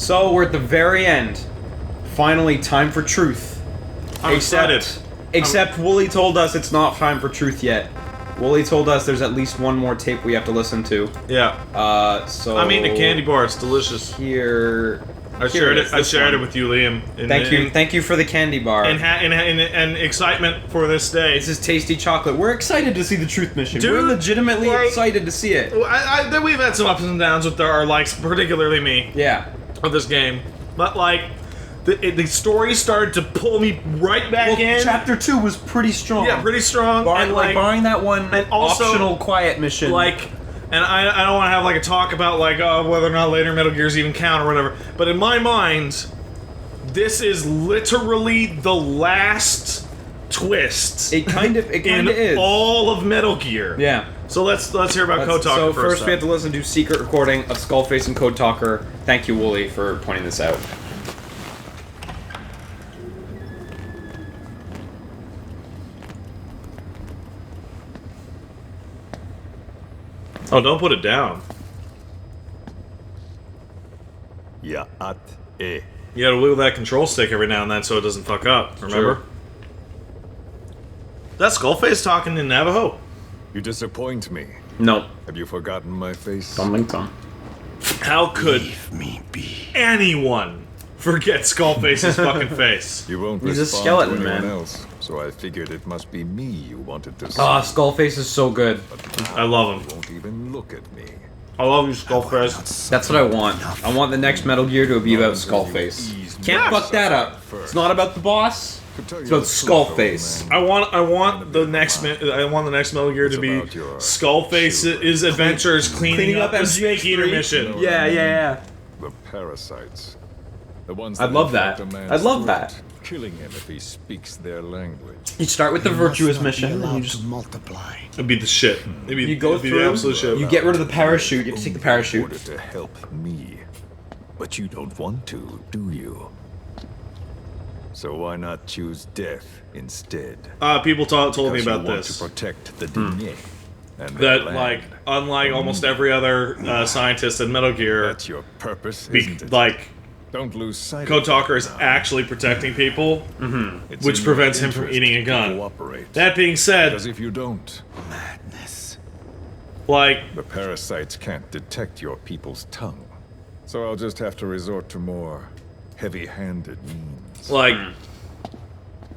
So we're at the very end. Finally, time for truth. I'm excited. Except Wooly told us it's not time for truth yet. Wooly told us there's at least one more tape we have to listen to. Yeah. So I'm eating a candy bar. It's delicious. I shared it with you, Liam. Thank you for the candy bar. And excitement for this day. This is tasty chocolate. We're excited to see the truth mission. Dude, we're legitimately excited to see it. We've had some ups and downs with our likes, particularly me. Yeah. Of this game, but like. The story started to pull me right back in. Chapter 2 was pretty strong. Yeah, pretty strong. Barring that one and also, optional quiet mission. And I don't want to have a talk about whether or not later Metal Gears even count or whatever. But in my mind, this is literally the last twist. It kind of is. All of Metal Gear. Yeah. So let's hear about Code Talker first. So first we have to listen to secret recording of Skullface and Code Talker. Thank you, Wooly, for pointing this out. Oh, don't put it down. You gotta wiggle that control stick every now and then so it doesn't fuck up, remember? Sure. That's Skullface talking in Navajo. You disappoint me. No. Have you forgotten my face? Tom. How could Leave me be. anyone forget Skullface's fucking face? You won't He's a respond skeleton, to anyone man. else, so I figured it must be me you wanted to see. Skullface is so good. I love him. You won't even look at me. I love you, Skullface. That's what I want. I want the next Metal Gear to be about Skullface. Can't fuck that up. It's not about the boss. It's about Skullface. I want the next Metal Gear to be Skullface's adventures cleaning up the Snake Eater mission. Yeah. The parasites. The ones I'd love that. infect a man's I'd love throat, that. Killing him if he speaks their language. You start with the virtuous mission. Allowed And you just to multiply. It'd be the shit. you go it'd be through. the absolute shit. You get rid of the parachute. You have to take the In parachute. order to help me. But you don't want to, do you? So why not choose death instead? People told me Because you about want this. to protect the Digne and their That land. unlike almost every other scientist in Metal Gear, That's your purpose, isn't it? Don't lose sight Code of Talker that is now. actually protecting people, It's which in prevents your him from interest eating a to gun. cooperate. That being said, Because if you don't, Madness. the parasites can't detect your people's tongue. So I'll just have to resort to more heavy-handed means.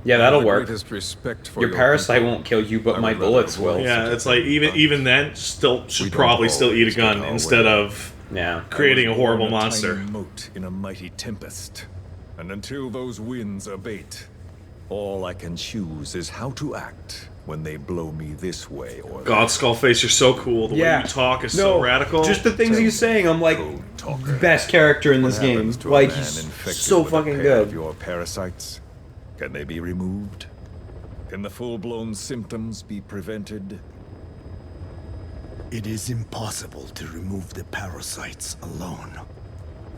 Yeah, that'll The work. greatest respect for Your parasite people. won't kill you, but I my would rather bullets avoid will. yeah, it's even then, should We don't probably still eat a always gun get our instead way. of Yeah. creating a I was born horrible a monster. tiny mote in a mighty tempest. And until those winds abate, all I can choose is how to act when they blow me this way or God, Skullface, you're so cool. The way you talk is so radical. Just the things he's saying, I'm like, Code Talker. best character in this What game. happens to a Like, man he's infected so with a fucking pair of good. your parasites? Can they be removed? Can the full-blown symptoms be prevented? It is impossible to remove the parasites alone.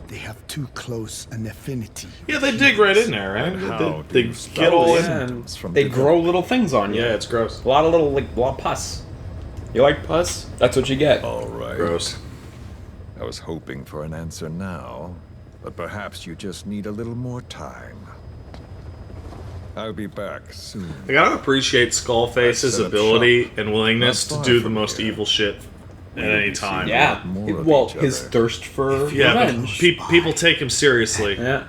They have too close an affinity. Yeah, they dig right in there, right? And how They do you get all in. Yeah, and symptoms from they the grow little things on you. Yeah, it's gross. A lot of pus. You like pus? That's what you get. All right. Gross. I was hoping for an answer now, but perhaps you just need a little more time. I'll be back soon. I gotta appreciate Skullface's Set up ability shop. and willingness Not to far do the from most here. evil shit at any time. Yeah. More of Well, each his other. thirst for Yeah, but revenge. people take him seriously. Yeah.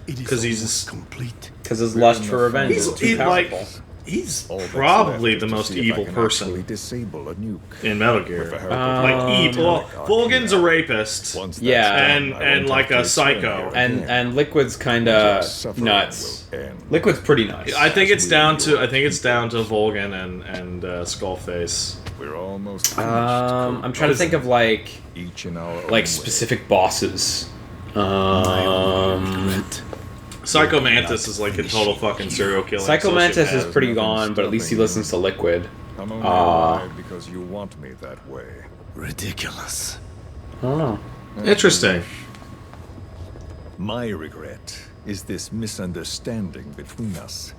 It is 'Cause he's- almost complete. Because his lust for revenge He's is too like powerful. he's All that's probably left the is to most see if I evil can person actually disable a nuke. in Metal With the Gear. help of Like evil. Well, Volgan's a rapist. Once that's Yeah. done, I And won't like have a to psycho. return here And again. Liquid's kind Your of suffering nuts. will end. Liquid's pretty nuts. I think it's As down we to Volgan and Skullface. We're almost finished. I'm trying to think of like each in our own way. specific bosses. Psycho Mantis is like a total fucking serial killer. Psycho Mantis is sociopath. pretty gone, but at least he listens to Liquid. I'm only alive because you want me that way. Ridiculous. I don't know. Interesting. My regret is this misunderstanding between us.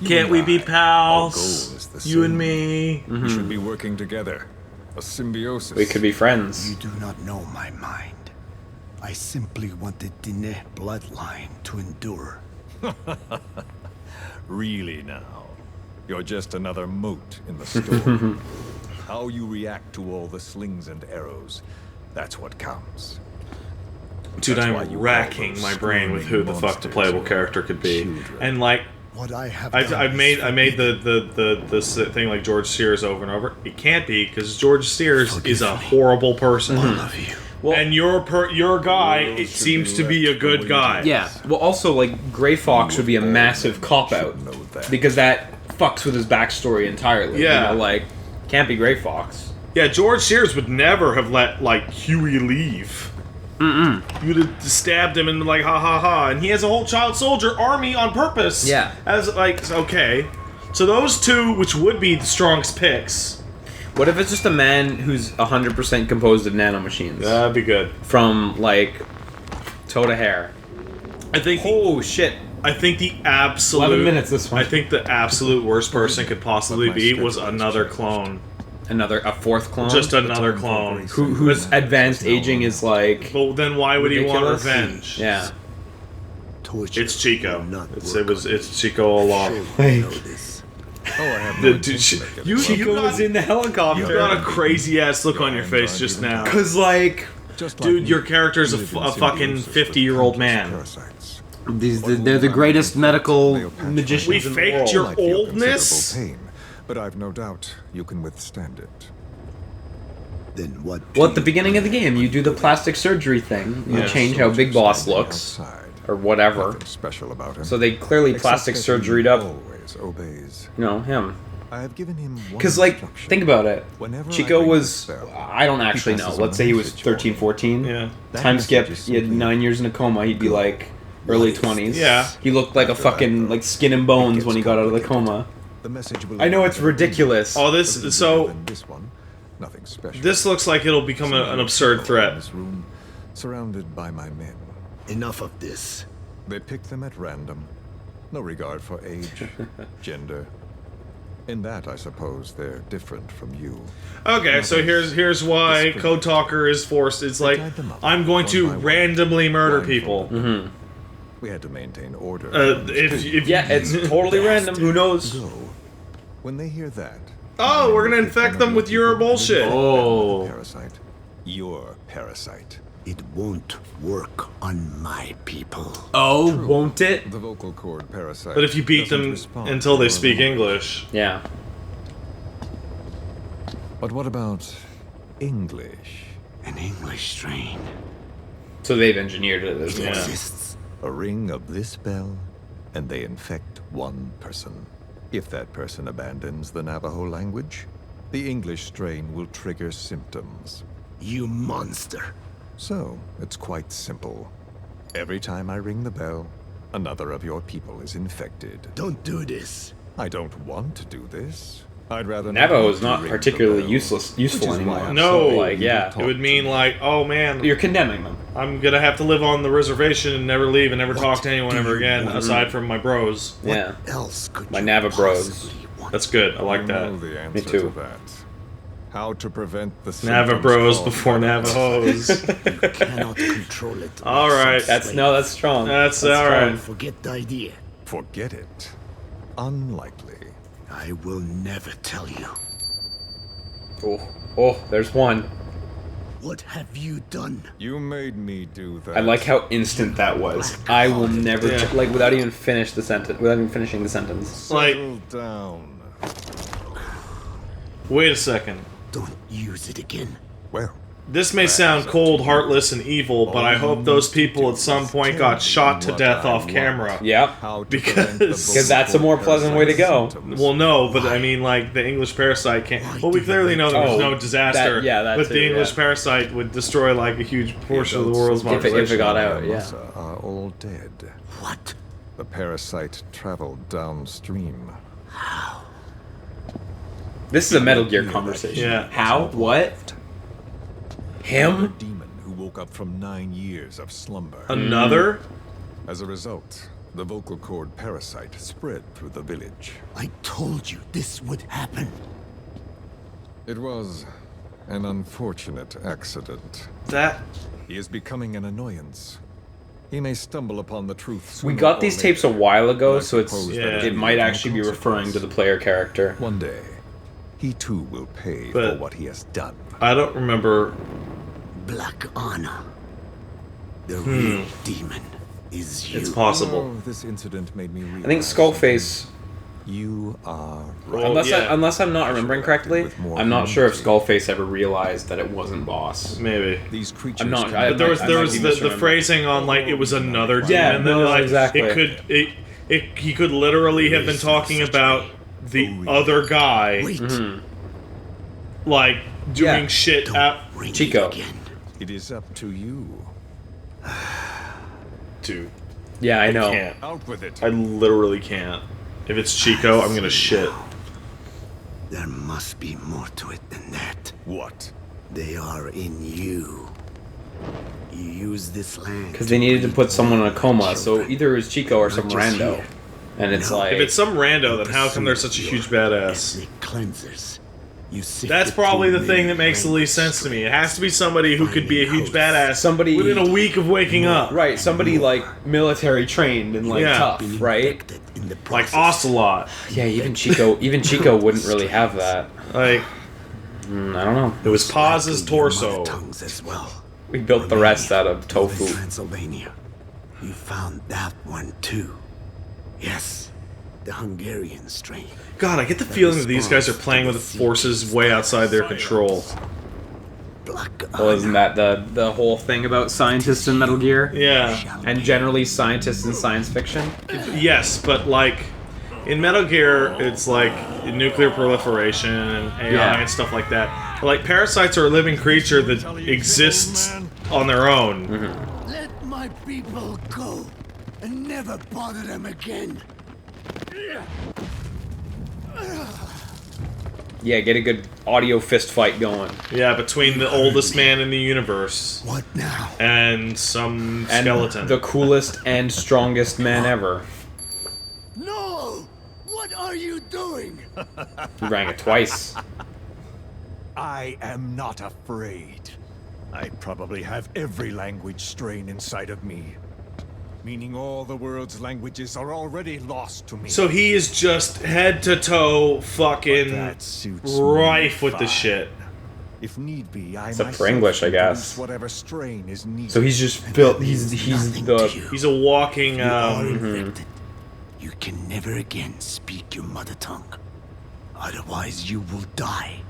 Can't we be Our pals? goal is the You and same. me. We should be working together. A symbiosis. We could be friends. You do not know my mind. I simply want the Diné bloodline to endure. Really now? You're just another moat in the storm. How you react to all the slings and arrows, that's what counts. Dude, That's why I'm you racking call those my brain with who the fuck the monsters playable or character could be. children. And like, What I have I've done made is the thing like George Sears over and over. It can't be because George Sears is a Forgive me. horrible person. all of you. Well, And your guy, it seems to be a good guy. yeah. Well, also, like, Gray Fox would be a massive cop-out. Know that. Because that fucks with his backstory entirely. Yeah. You know, like, can't be Gray Fox. Yeah, George Sears would never have let, like, Huey leave. You'd have stabbed him and been like, ha ha ha. And he has a whole child soldier army on purpose. Yeah. As, like, okay. So those two, which would be the strongest picks. What if it's just a man who's 100% composed of nanomachines? That'd be good. From, like, toe to hair. I think Oh, shit. I think the absolute 11 minutes this one. I think the absolute worst person could possibly But my be was schedule has another changed. clone. A fourth clone? Just another time for clone. grace. whose advanced aging is, like... But then why would he want ridiculous? revenge? Yeah. Torture It's Chico. will not It's work Chico all along. Surely you know this. Oh, I have The no dude, intention of getting you involved. Chico was in the helicopter. You've got a crazy ass look on your face just now. Cause, like... Just like Dude, me, your character's a you live in fucking symbiosis with 50-year-old countless man. parasites. They're the greatest medical magicians We in the faked world. your Might feel oldness? considerable pain, but I've no doubt you can withstand it. Then what? Well, at the beginning of the game, you do the plastic surgery thing. You Yeah. change how Big Boss Standing looks. outside. Or whatever. Nothing special about him. So they clearly Except plastic that he surgery'd up, always obeys. you know, him. I have given him one Because, like, instruction. think about it. Whenever Chico I ring was... this bell, I don't actually he know. passes Let's on say he a was message for me. 13, 14. Yeah. That Time message skip. is He had simply, 9 years in a coma. He'd be, like, early 20s. Yeah. He looked like a After that, fucking, though, like, skin and bones gets when he got out of the complicated. coma. The message will I know it's arrive ridiculous. Oh, this Other so than this one, nothing special. this looks like it'll become an absurd In threat. this room, surrounded by my men. Enough of this. They pick them at random. No regard for age, gender. In that, I suppose, they're different from you. Okay, so here's why Code Talker is forced. It's like I'm going to randomly murder people. Blindfolded. We had to maintain order. If Yeah, it's totally random. Who knows? Go. When they hear that. Oh, we're gonna infect them with your bullshit. Oh. Parasite. Your parasite. It won't work on my people. Oh, won't it? The vocal cord parasite. But if you beat doesn't them respond until they to speak your English, Yeah. But what about English? An English strain. So they've engineered it as It well. exists. A ring of this bell, and they infect one person. If that person abandons the Navajo language, the English strain will trigger symptoms. You monster. So, it's quite simple. Every time I ring the bell, another of your people is infected. Don't do this. I don't want to do this. I'd rather Navajo is have not to ring particularly the bell, useful which is anymore. why I'm No, so like, yeah. talk it would to mean me. like, oh man, You're condemning them. I'm gonna have to live on the reservation and never leave and never What talk to anyone do ever you again, want? aside from my bros. Yeah. Else could My you Nava bros. possibly want? That's good. I like I know that. the answer too. to that. How to prevent the Nava symptoms bros caused before by Navajos. You cannot control it. All right. That's strong. That's all strong. right. Forget the idea. Forget it. Unlikely. I will never tell you. Oh, there's one. What have you done? You made me do that. I like how instant that was. I will never, Yeah. like, without even finishing the sentence. Like, Settle down. wait a second. Don't use it again. Well, This may sound cold, heartless, and evil, but I hope those people at some point got shot to death off camera. Yep. how to Because- prevent the 'Cause that's a more pleasant way to go. symptoms. Well, no, but I mean, like, the English parasite can't. Well, we clearly know there was Oh, no disaster. that but too, the English yeah. parasite would destroy, like, a huge portion of the world's If it population. got out, yeah. Massa are all dead. What? The parasite traveled downstream. This is a Metal Gear conversation. Yeah. How? What? A Him? demon who woke up from 9 years of slumber. Another? As a result, the vocal cord parasite spread through the village. I told you this would happen. It was an unfortunate accident. That. He is becoming an annoyance. He may stumble upon the truth We sooner got or these later, tapes a while ago, but I so it's suppose Yeah. that it might no actually be referring to the player character. One day, he too will pay But- for what he has done. I don't remember. Black honor. The real demon is you. It's possible. Oh, this incident made me realize I think Skullface, you are Well, unless yeah. unless I'm not remembering correctly, With more I'm not sure if humanity. Skullface ever realized that it wasn't Boss. Maybe. These creatures. I'm not- can I- But there was I there might was be the misremembering. phrasing on like it was another demon. Yeah, and then, no, like, exactly. He could literally have been talking about the other guy, Wait. like doing Yeah. shit at Ring it Chico. again. It is up to you. dude. Yeah, I know. Can't. Out with it. I literally can't. If it's Chico, I'm gonna shit. There must be more to it than that. What? They are in you. You use this land Because they needed to breed put someone in a more coma, so children. either it was Chico or some Not just rando. here. And it's No. like... If it's some rando, then how come they're Pursue such a your huge badass? ethnic cleansers. You sift That's it probably through the thing that many makes the least sense to me. It has to be somebody who could be a huge Finding badass hosts. Somebody- within a week of waking up. Right, somebody like military trained and like Yeah. tough, been right? infected in the Like process. Ocelot. Yeah, even Chico wouldn't really have that. Like, I don't know. it was Paz's Likely your torso. mother tongues as well. We built the rest out of Northern tofu. Transylvania. You found that one too. Yes, the Hungarian strain. God, I get the feeling that these guys are playing with forces way outside their control. Black Well, isn't that the whole thing about scientists in Metal Gear? Yeah. And generally scientists in science fiction? Yes, but like in Metal Gear, it's like nuclear proliferation and AI Yeah. and stuff like that. But like parasites are a living creature that exists on their own. Let my people go and never bother them again. Yeah, get a good audio fist fight going. Yeah, between the oldest man in the universe What now? and some And skeleton. the coolest and strongest man ever. No! What are you doing? He rang it twice. I am not afraid. I probably have every language strain inside of me. Meaning all the world's languages are already lost to me. So he is just head to toe But fucking that suits rife me with the fine. shit. If need be, I Except for myself English, I can guess. produce whatever strain is needed. So he's just built. He's Nothing the. to you. He's a walking. You are mm-hmm. infected. You can never again speak your mother tongue. Otherwise, you will die.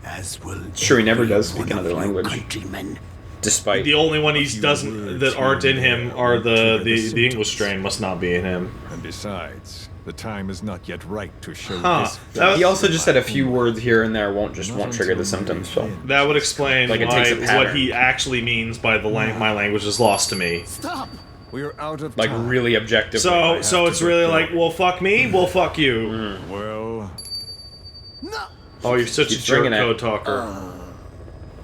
As will Sure, he never every does speak one another of your language. countrymen. Despite The only one he few doesn't words that aren't in him here are will trigger the the English symptoms. strain must not be in him. And besides, the time is not yet right to show Huh. this. That- he also just said a few words here and there won't trigger the symptoms. So That would explain Like, it takes a why, pattern. what he actually means by the my language is lost to me. Stop! We are out of like time. really objective. So have so to it's get really going. like, well, fuck me, well, fuck you. Well, No! Oh, you're such a Keep jerk bringing it. code talker.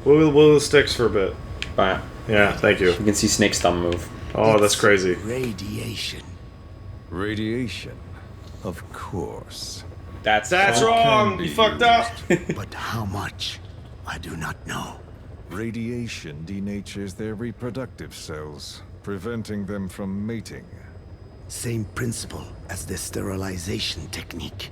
Wiggle the sticks for a bit. But Yeah, thank you. you can see Snake's thumb move. Oh, that's crazy. Radiation. radiation, of course. That's All wrong. can be You fucked up. But how much? I do not know. Radiation denatures their reproductive cells, preventing them from mating. Same principle as the sterilization technique.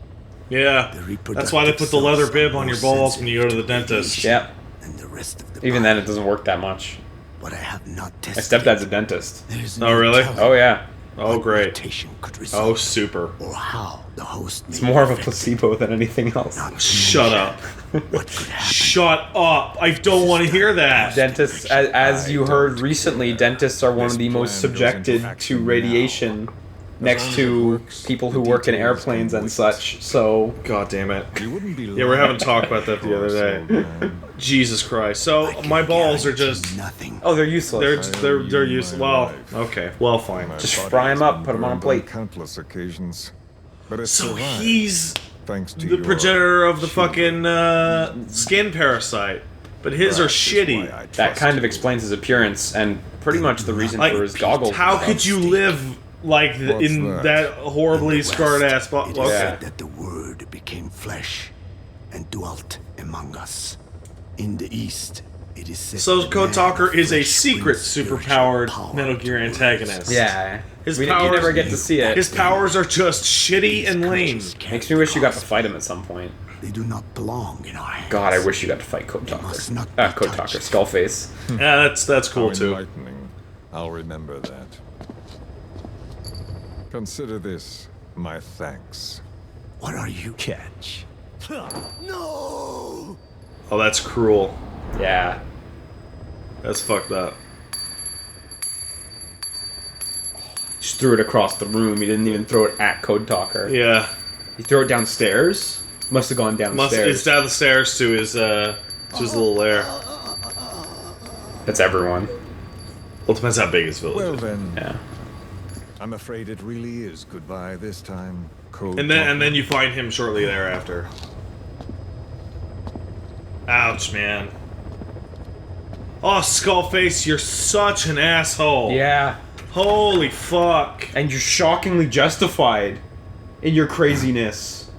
Yeah, The that's why they put the leather reproductive bib cells on your are balls when you go to the sensitive dentist. Yep. And the rest of the Even then, body. it doesn't work that much. But I have not My tested. stepdad's a it. dentist. There's Oh, really? telling Oh yeah. Oh, what great. mutation could Oh, result, super. or how the host. It's more of a placebo than anything else. Shut up. What could happen? Shut up. I don't want to hear that. Dentists, as you heard recently, dentists are one of the most This plan goes subjected into to action radiation next long as it to works, people who the work in details airplanes can and wait. such. So God damn it. You wouldn't be Yeah, we're having a talk about that the other day. Jesus Christ. So I can my balls are guarantee just nothing. oh, they're useless. they're used. Well, okay. Well, fine. My Just body fry 'em has up, been put 'em on a burned plate. countless occasions, but it So survived, he's thanks to the your progenitor of the shooting. fucking skin parasite, but his are That is shitty. why I That trust kind of you. explains his appearance and pretty much the reason Like, for his goggles. how could you live like What's in that? that horribly In the scarred West, ass body? It is Yeah. said that the Word became flesh and dwelt among us. In the East, It is said So that Code man Talker is a brings secret spiritual superpowered power Metal to Gear the antagonist. Yeah. His You powers, never get to see it. His powers are just shitty and lame. Makes me wish you got to fight him at some point. They do not belong in our hands. God, I wish you got to fight Code Talker. must not be Code Talker, touched. Skullface. Yeah, that's cool How too. enlightening. I'll remember that. Consider this my thanks. What are you? Catch. No! Oh, that's cruel. Yeah. That's fucked up. Just threw it across the room. He didn't even throw it at Code Talker. Yeah. He threw it downstairs? Must have gone downstairs. It's down the stairs to his little lair. That's everyone. Well, it depends how big his village Well is. then, Yeah. I'm afraid it really is goodbye this time, Code And then Talker. you find him shortly thereafter. Ouch, man. Oh, Skullface, you're such an asshole. Yeah. Holy fuck. And you're shockingly justified in your craziness.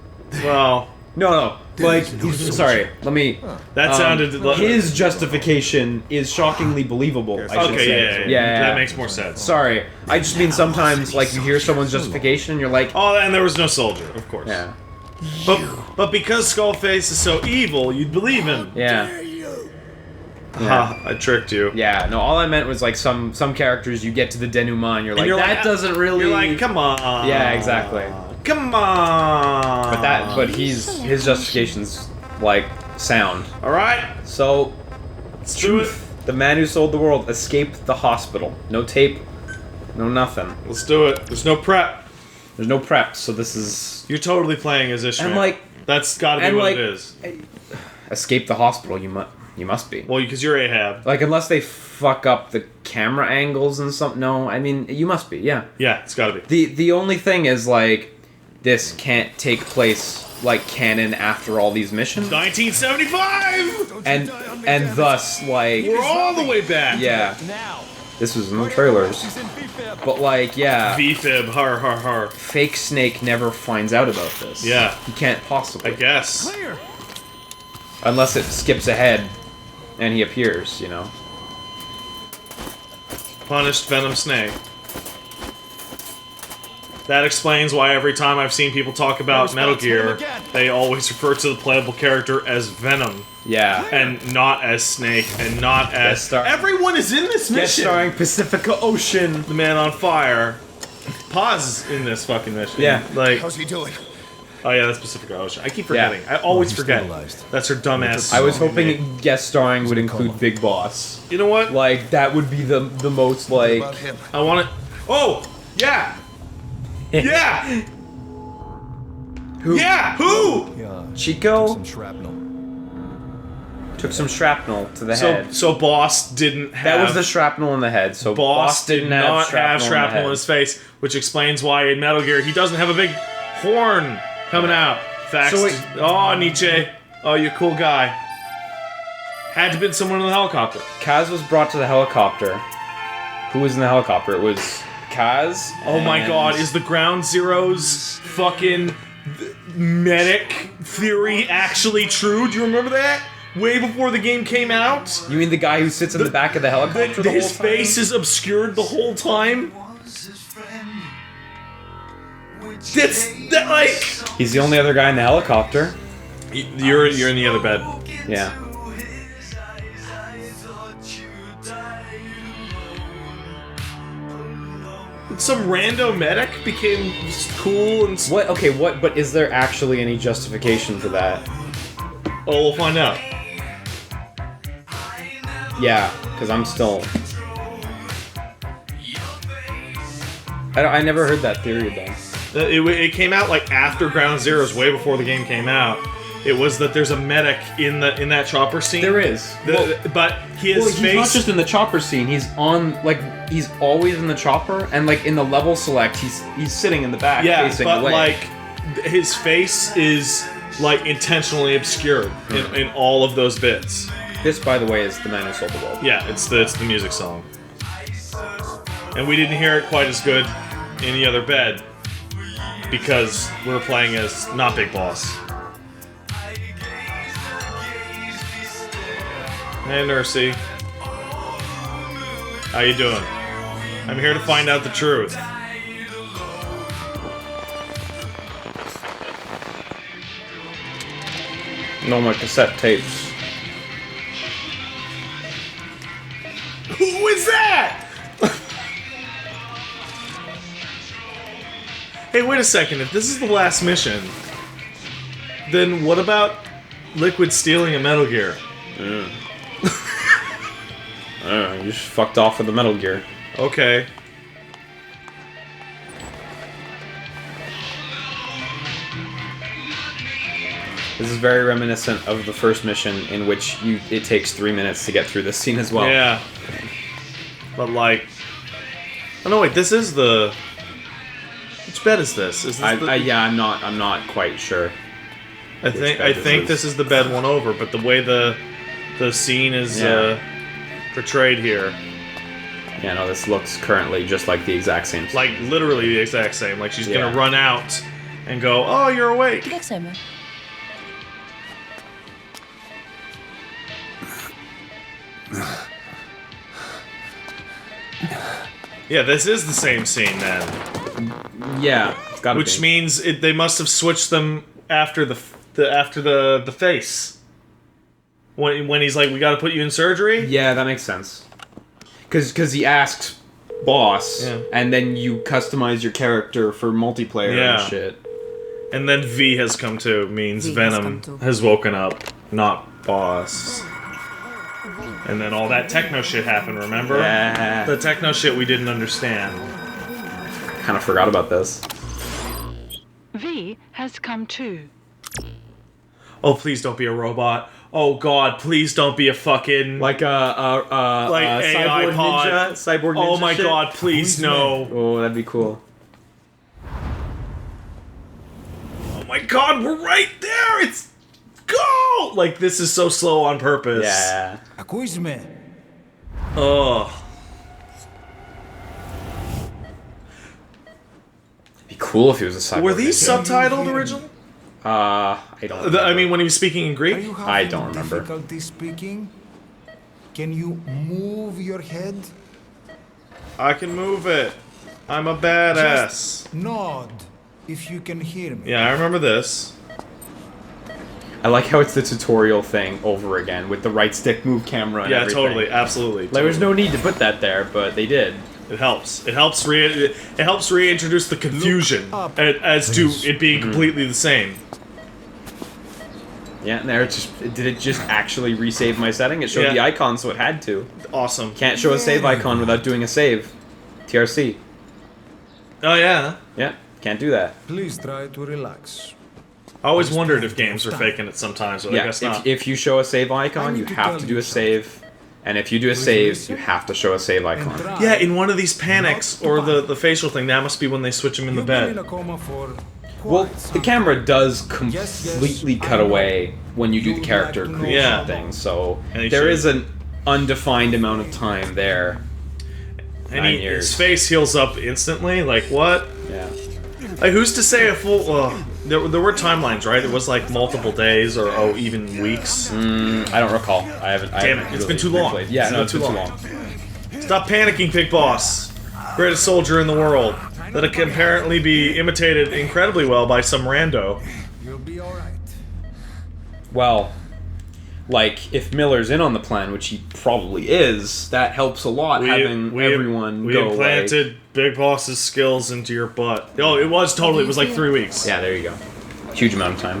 Well, No. Like, sorry, let me... that sounded... His justification is shockingly believable, I should Okay, say. yeah. That makes more sense. Sorry, I just mean sometimes, like, you hear someone's justification, and you're like... Oh, and there was no soldier, of course. Yeah. But because Skullface is so evil, you'd believe him. Yeah. Ha, I tricked you. Yeah, no, all I meant was, like, some characters, you get to the denouement, and you're like, that doesn't really... You're like, come on. Yeah, exactly. Come on. But his justification's, like, sound. Alright, So, let's do it. the man who sold the world escaped the hospital. No tape, no nothing. Let's do it. There's no prep. There's no prep, so this is... You're totally playing as Ishmael. And, like... That's gotta be and, what like- it is. Escape the hospital, you must be. Well, because you're Ahab. Like, unless they fuck up the camera angles and something. No, I mean, you must be, yeah. Yeah, it's gotta be. The only thing is, like, this can't take place, like, canon after all these missions. 1975! And thus, like... We're all the way back. Yeah. This was in the trailers. But, like, yeah. V-fib, har har har. Fake Snake never finds out about this. Yeah. He can't possibly. I guess. Unless it skips ahead and he appears, you know. Punished Venom Snake. That explains why every time I've seen people talk about Metal Gear, they always refer to the playable character as Venom, Yeah. and not as Snake, and not as... Guest star- Everyone is in this Guest mission! starring Pacifica Ocean. The Man on Fire. Paz is in this fucking mission. Yeah. Like... How's he doing? Oh yeah, that's Pacifica Ocean. I keep forgetting. Yeah. I always he's forget. sterilized. That's her dumbass. I was hoping guest starring would include Big Boss. You know what? Like, that would be the most, like... About him. I want it. Oh! Yeah! Yeah! Who? Yeah! Who? Yeah, Chico some shrapnel. took some shrapnel to the head. So Boss didn't have... That was the shrapnel in the head, so Boss did didn't not have in shrapnel in the his face, which explains why in Metal Gear he doesn't have a big horn coming out. Facts. So wait- Oh, Nietzsche. Oh, you're a cool guy. Had to have been someone in the helicopter. Kaz was brought to the helicopter. Who was in the helicopter? It was Kaz. Oh my and- god, is the Ground Zeroes fucking medic theory actually true? Do you remember that? Way before the game came out? You mean the guy who sits in the back of the helicopter the whole His time? face is obscured the whole time? That like... He's the only other guy in the helicopter. You're in the other bed. Yeah. Some rando medic became cool and... What? Okay, what? But is there actually any justification for that? Oh, we'll find out. Yeah, because I'm still... I never heard that theory, though. It came out like after Ground Zeroes, way before the game came out. It was that there's a medic in that chopper scene. There is. But his Well, he's face... not just in the chopper scene. He's on, like, he's always in the chopper, and, like, in the level select, he's sitting in the back, Yeah, facing but away. like his face is like intentionally obscured in all of those bits. This, by the way, is The Man Who Sold the World. Yeah, it's the music song, and we didn't hear it quite as good in the other bed because we were playing as not Big Boss. Hey, Nursey. How you doing? I'm here to find out the truth. No more cassette tapes. Who is that? Hey, wait a second. If this is the last mission, then what about Liquid stealing a Metal Gear? I don't know, you just fucked off with the Metal Gear. Okay. This is very reminiscent of the first mission, in which it takes 3 minutes to get through this scene as well. Yeah. But like, oh no, wait. This is the. Which bed is this? Is this yeah, I'm not quite sure. I think this is the bed one over, but the way the scene is portrayed here, yeah, no, this looks currently just like the exact same scene. like literally the exact same. Like she's gonna run out and go, "Oh, you're awake." Yeah, this is the same scene then. Yeah, it's gotta Which be. means they must have switched them after the face. When he's like, "We got to put you in surgery." Yeah, that makes sense. Because he asks boss, and then you customize your character for multiplayer and shit. And then V has come to means Venom has woken up, not boss. And then all that techno shit happened, remember? Yeah. The techno shit we didn't understand. Kind of forgot about this. V has come too. Oh, please don't be a robot. Oh god, please don't be a fucking... Like a AI cyborg pod. ninja? Cyborg ninja Oh my shit? god, please no. Oh, that'd be cool. Oh my god, we're right there! It's... Go! Like, this is so slow on purpose. Yeah. Ugh. It'd be cool if he was a cyborg Were these ninja. subtitled originally? I don't remember. I mean, when he was speaking in Greek? I don't remember. Difficulty speaking? Can you move your head? I can move it. I'm a badass. Just nod if you can hear me. Yeah, I remember this. I like how it's the tutorial thing over again with the right stick move camera and Yeah, everything. totally, absolutely. There was no need to put that there, but they did. It helps. It helps reintroduce the confusion as to it being completely the same. Yeah, and there did it just actually resave my setting? It showed the icon, so it had to. Awesome. Can't show a save icon without doing a save. TRC. Oh yeah. Yeah, can't do that. Please try to relax. I always wondered if games were faking it sometimes, but I Yeah, guess not. if you show a save icon, you have to do a save. And if you do a save, you have to show a save icon. Yeah, in one of these panics, or the facial thing, that must be when they switch him in the You've been in bed. a coma for Well, quite the some camera time. does completely cut away when you do the character creation Yeah. thing, so And he there should. is an undefined amount of time there. And 9 his years. face heals up instantly. Like what? Yeah. Like who's to say a full? There were timelines, right? It was like multiple days or even weeks. I don't recall. I haven't. Damn it! It's been too long. Yeah, no, it's been too long. Stop panicking, Pig Boss. Greatest soldier in the world. That can apparently be imitated incredibly well by some rando. You'll be alright. Well, like if Miller's in on the plan, which he probably is, that helps a lot. Having everyone we go implanted Big Boss's skills into your butt. Oh, it was totally. It was like 3 weeks. Yeah, there you go. Huge amount of time.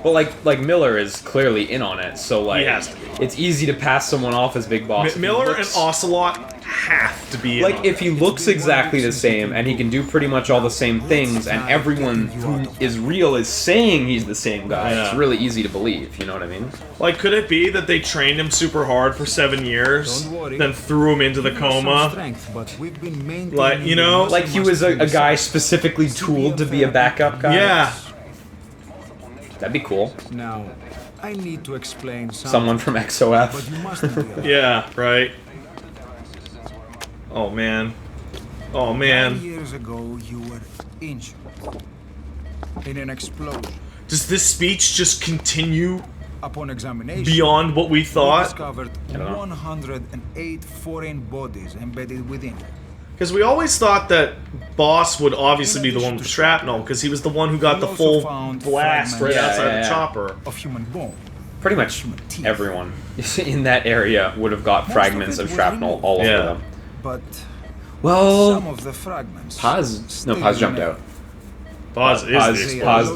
Well, like Miller is clearly in on it, so like He has to be. it's easy to pass someone off as Big Boss. if he Miller and looks- Ocelot have to be in Like on if he looks exactly the same and he can do pretty much all the same things, and everyone who is real is saying he's the same guy, it's Yeah. really easy to believe. You know what I mean? Like, could it be that they trained him super hard for 7 years, Don't worry. then threw him into the You have some coma? strength, but we've been maintaining Like, you know, the Like he was a guy specifically tooled to be a backup guy. Yeah. That'd be cool. Now, I need to explain something. Someone from But XOF. you mustn't be alone. Yeah, right. Oh, man. Oh, 9 man. years ago, you were injured in an explosion. Does this speech just continue Upon examination, beyond what we we thought? discovered 108 foreign bodies embedded within. Because we always thought that Boss would obviously be the one with Shrapnel, because he was the one who got the full blast right outside the chopper. Of human bone. Pretty much everyone in that area would have got fragments of shrapnel all over them. But well, some of the fragments. Paz jumped out. Paz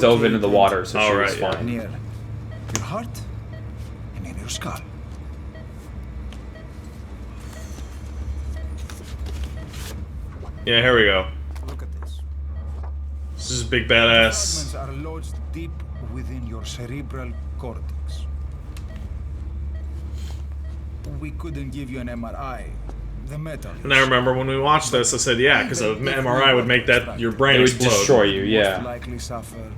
dove into the water, so she was fine. Near your heart and in your skull. Yeah, here we go. Look at this. This is big badass. Fragments are lodged deep within your cerebral cortex. We couldn't give you an MRI. The metal. And I remember when we watched this, I said, yeah, because an MRI would make that your brain explode. It would destroy you, Most yeah. likely suffer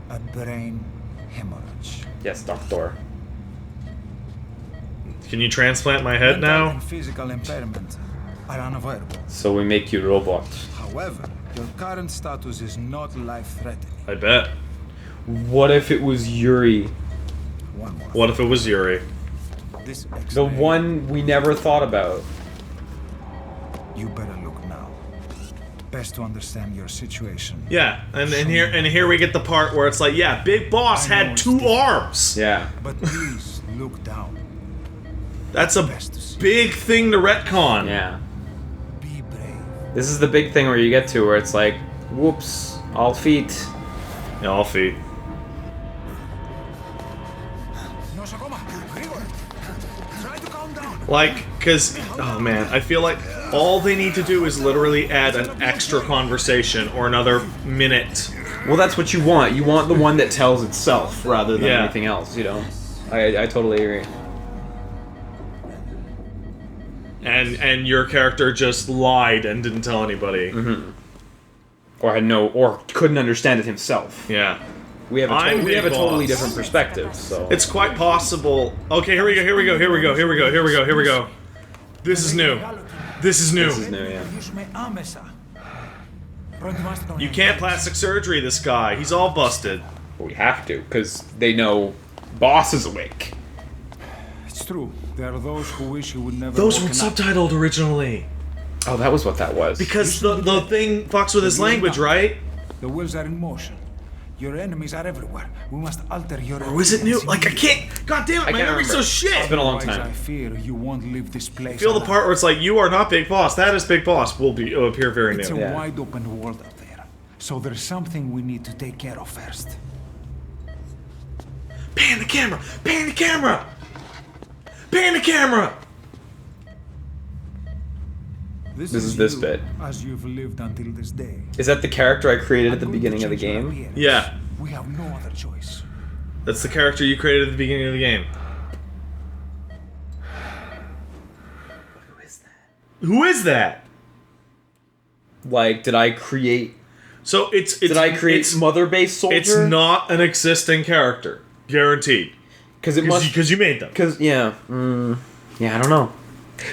a brain hemorrhage. Yes, doctor. Can you transplant my head Mental now? and physical impairment are unavoidable. So we make you robot. However, your current status is not life-threatening. I bet. What if it was Yuri? One more. What if it was Yuri? This The X-ray, one we never thought about. You better look now. Best to understand your situation. Yeah, and here we get the part where it's like, yeah, Big Boss had 2 arms. Yeah. But please look down. That's a big thing to retcon. Yeah. Be brave. This is the big thing where you get to where it's like, whoops, all feet. Yeah, all feet. Like, because, oh man, I feel like all they need to do is literally add an extra conversation or another minute. Well, that's what you want. You want the one that tells itself rather than Yeah. anything else, you know? I totally agree. And your character just lied and didn't tell anybody. Mm-hmm. Or couldn't understand it himself. Yeah. We have a totally Boss. different perspective, so... It's quite possible. Okay, here we go. This is new. This is new. This is new, yeah. You can't plastic surgery this guy. He's all busted. We have to, because they know Boss is awake. It's true. There are those who wish you would never. Those were woken up. subtitled originally. Oh, that was what that was. Because the thing fucks with his language, right? The wheels are in motion. Your enemies are everywhere. We must alter your. Or was it new? Like, I can't. God damn it, my memory's so shit. It's been a long Otherwise, time. I fear you won't leave this place. Feel the alive. part where it's like, you are not Big Boss. That is Big Boss. Will appear very It's new. a wide open world out there. So there's something we need to take care of first. Pan the camera! Pan the camera! Pan the camera! This is this you, bit. As you've lived until this day. Is that the character I created at the I'm going beginning to of the change your game? appearance. Yeah. We have no other choice. That's the character you created at the beginning of the game. Who is that? Like, did I create... So it's Did I create Mother-based Soldier? It's not an existing character. Guaranteed. Because it must... Because you made them. Because, yeah. Yeah, I don't know.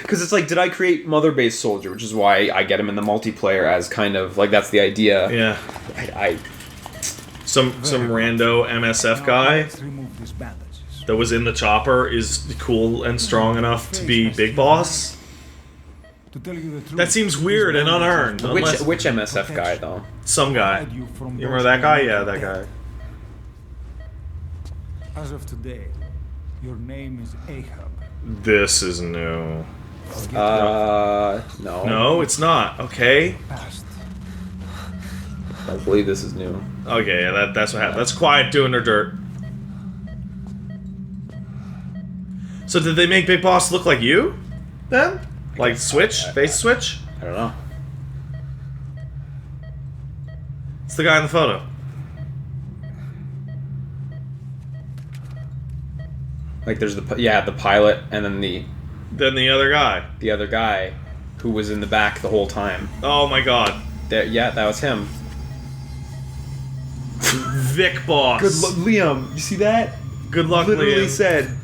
Because it's like, did I create Mother-based Soldier? Which is why I get him in the multiplayer as kind of... Like, that's the idea. Yeah. I Some rando MSF Now, guy let's remove these bandages. that was in the chopper is cool and strong enough to be Big Boss. To tell you the truth, That seems weird and unearned. Unless which MSF guy, though? some guy. hide you from You those remember that guy? who Yeah, are that dead. guy. As of today, your name is Ahab. This is new. No. No, it's not. Okay. Past. I believe this is new. Okay, yeah, that's what happened. That's Quiet doing their dirt. So did they make Big Boss look like you? Then? Like switch? Face switch? I don't know. It's the guy in the photo. Like, there's the pilot, and then Then the other guy. the other guy who was in the back the whole time. Oh my god. Yeah, that was him. Vic Boss. Liam. You see that? Good luck, Literally Liam. said.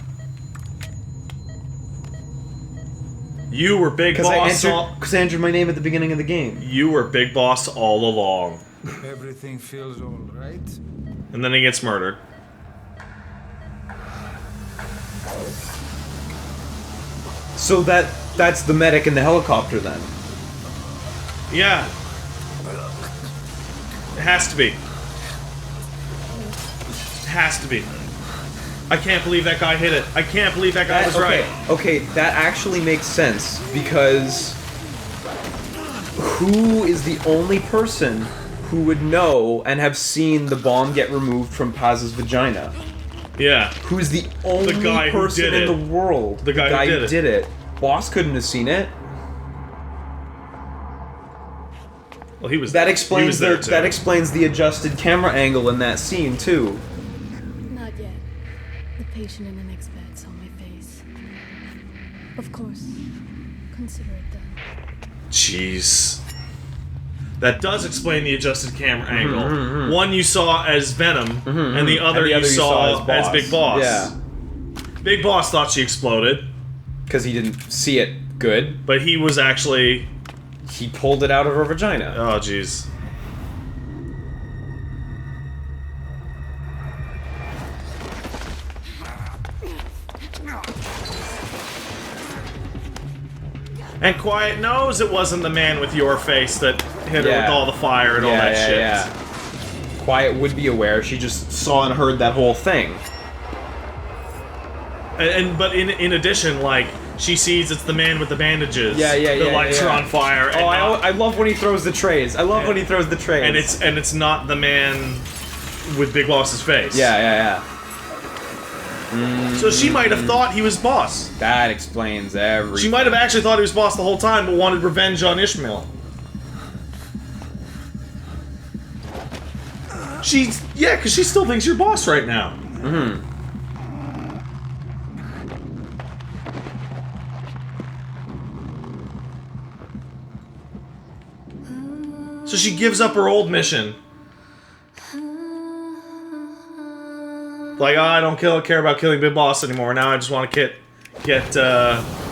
You were Big Boss Because I entered my name at the beginning of the game. You were Big Boss all along. Everything feels all right. And then he gets murdered. So that's the medic in the helicopter then. Yeah. It has to be. It has to be. I can't believe that guy hit it. I can't believe that guy was right. Okay, that actually makes sense, because who is the only person who would know and have seen the bomb get removed from Paz's vagina? Yeah. Who is the only guy who person did in it. the world? The guy who did it. Boss couldn't have seen it. Well, he was That there. explains He was there too. that explains the adjusted camera angle in that scene too. Not yet. The patient in the next bed saw my face. Of course. Consider it done. Jeez. That does explain the adjusted camera angle. One you saw as Venom, and the other you saw as Big Boss. Yeah. Big Boss thought she exploded, Because he didn't see it good. but he was actually... He pulled it out of her vagina. Oh, jeez. And Quiet knows it wasn't the man with your face that hit her with all the fire and all that shit. Yeah. Quiet would be aware. She just saw and heard that whole thing. But in addition, like, she sees it's the man with the bandages. Yeah. The lights are on fire. And I love when he throws the trays. I love when he throws the trays. And it's not the man with Big Boss's face. Yeah. So she might have thought he was Boss. That explains everything. She might have actually thought he was Boss the whole time, but wanted revenge on Ishmael. Because she still thinks you're Boss right now. So she gives up her old mission. Like, oh, I don't care about killing Big Boss anymore. Now I just want to get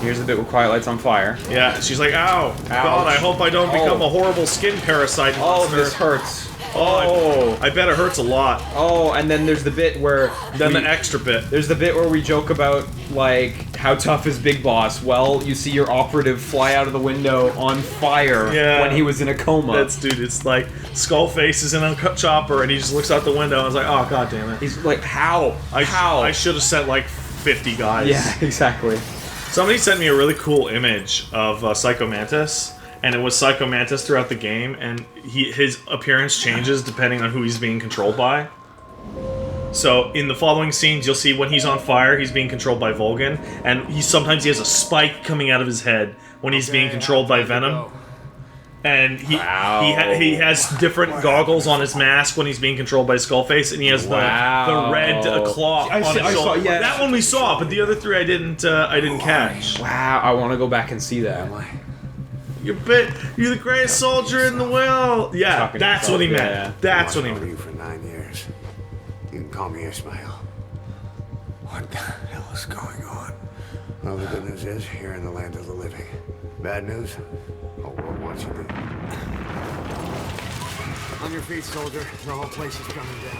Here's the bit with Quiet Lights on Fire. yeah, she's like, ow, God, I hope I don't become a horrible skin parasite Oh, monster. this hurts. I bet it hurts a lot. Oh, and then there's the bit where... Then the extra bit. There's the bit where we joke about, like, how tough is Big Boss? Well, you see your operative fly out of the window on fire when he was in a coma. Dude, it's like, Skullface is in a chopper, and he just looks out the window, and I was like, oh, God damn it. He's like, how? I should have sent, like, 50 guys. Yeah, exactly. Somebody sent me a really cool image of Psycho Mantis, and it was Psycho Mantis throughout the game, and his appearance changes depending on who he's being controlled by. So in the following scenes, you'll see when he's on fire, he's being controlled by Volgan, and sometimes he has a spike coming out of his head when he's being controlled by Venom. And he has different goggles on his mask when he's being controlled by Skullface, and he has the red claw on his shoulder. That one we saw, but the other three I didn't catch. Wow, I want to go back and see that. You're the greatest soldier in the world. Yeah, that's what he meant. Yeah. That's what he I've known meant. you for 9 years. You can call me Ishmael. What the hell is going on? Well, the good news is you're in the land of the living. Bad news? Oh, well, what you do? On your feet, soldier. The whole place is coming down.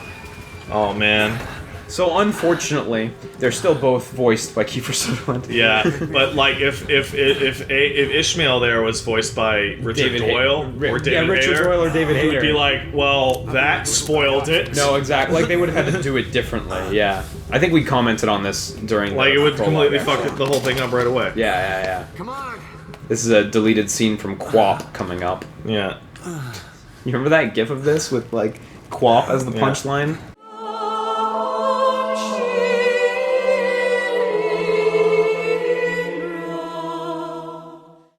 Oh man. So unfortunately, they're still both voiced by Kiefer Sutherland. Yeah, but like if Ishmael there was voiced by Richard Doyle or David Richard Hayter, Doyle or David it would Hayter. be like, well, that spoiled it. No, exactly. Like they would have had to do it differently. Yeah, I think we commented on this during. Like it would prologue, completely fuck the whole thing up right away. Yeah. Come on! This is a deleted scene from Quap coming up. Yeah. You remember that GIF of this with like Quap as the punchline?